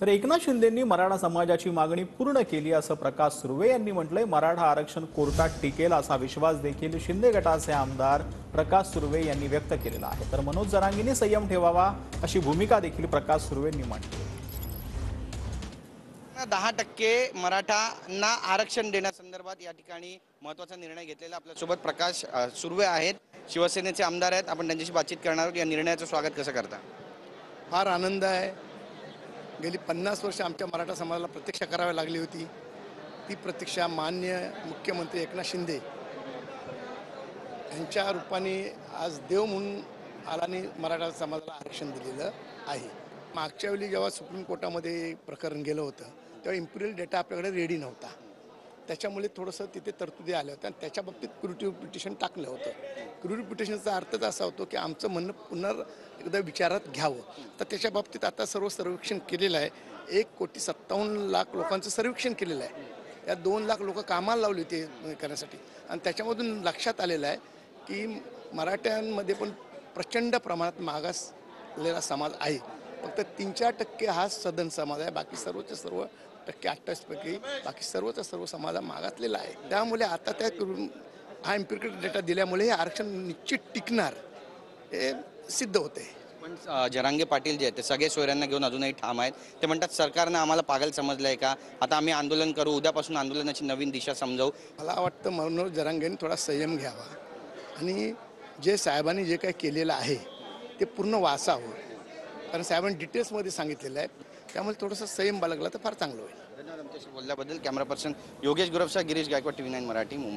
तर एकनाथ शिंदेंनी मराठा समाजाची मागणी पूर्ण केली असं प्रकाश सुर्वे यांनी म्हटलंय। मराठा आरक्षण कोर्टात टिकेल असा विश्वास देखील शिंदे गटाचे आमदार प्रकाश सुर्वे यांनी व्यक्त केलेला आहे। तर मनोज जरांगेंनी संयम ठेवावा अशी भूमिका देखील प्रकाश सुर्वेंनी मांडली। 10% मराठांना आरक्षण देण्यासंदर्भात या ठिकाणी महत्त्वाचा निर्णय घेतलेला आपल्यासोबत प्रकाश सुर्वे आहेत, शिवसेनेचे आमदार आहेत। आपण त्यांच्याशी बातचीत करणार आहोत। या निर्णयाचं स्वागत कसं करता? फार आनंद आहे। गेली 50 वर्ष आमच्या मराठा समाजाला प्रतीक्षा करावी लागली होती। ती प्रतीक्षा माननीय मुख्यमंत्री एकनाथ शिंदे यांच्या रूपाने आज देव म्हणून आलाने मराठा समाजाला आरक्षण दिलेलं आहे। मागच्या वेळी जेव्हा सुप्रीम कोर्टामध्ये प्रकरण गेलं होतं तेव्हा इम्पिरियल डेटा आपल्याकडे रेडी नव्हता, त्याच्यामुळे थोडंसं तिथे तरतुदी आल्या होत्या आणि त्याच्या बाबतीत क्युरेटिव्ह पिटिशन टाकलं होतं। क्युरेटिव्ह पिटिशनचा अर्थच असा होतो की आमचं म्हणणं पुन्हा एकदा विचारात घ्यावं। तर त्याच्या बाबतीत आता सर्व सर्वेक्षण केलेलं आहे। 1,57,00,000 लोकांचं सर्वेक्षण केलेलं आहे। या 2 लाख लोक कामाला लावली होती करण्यासाठी आणि त्याच्यामधून लक्षात आलेलं आहे की मराठ्यांमध्ये पण प्रचंड प्रमाणात मागासलेला समाज आहे। फक्त 3-4% हा सदन समाज आहे, बाकी सर्वचे सर्व टक्के 28 पैकी बाकी सर्वचा सर्व समाज मागासलेला आहे। त्यामुळे आता त्या हा इम्पिरिकल डेटा दिल्यामुळे हे आरक्षण निश्चित टिकणार हे सिद्ध होते। पण जरांगे पाटील जे आहेत ते सगळे सोयऱ्यांना घेऊन अजूनही ठाम आहेत। ते म्हणतात सरकारनं आम्हाला पागल समजलंय का, आता आम्ही आंदोलन करू, उद्यापासून आंदोलनाची नवीन दिशा समजावू। मला वाटतं मनोज जरांगेंनी थोडा संयम घ्यावा आणि जे साहेबांनी जे काही केलेलं आहे ते पूर्ण वाचावं, कारण साहेबांनी डिटेल्समध्ये सांगितलेलं आहे। त्यामुळे थोडंसं संयम बाळगला तर फार चांगलं होईल। धन्यवाद आमच्याशी बोलल्याबद्दल। Camera person Yogesh Guravshah, Girish Gaikwad, TV9 Marathi, Mumbai.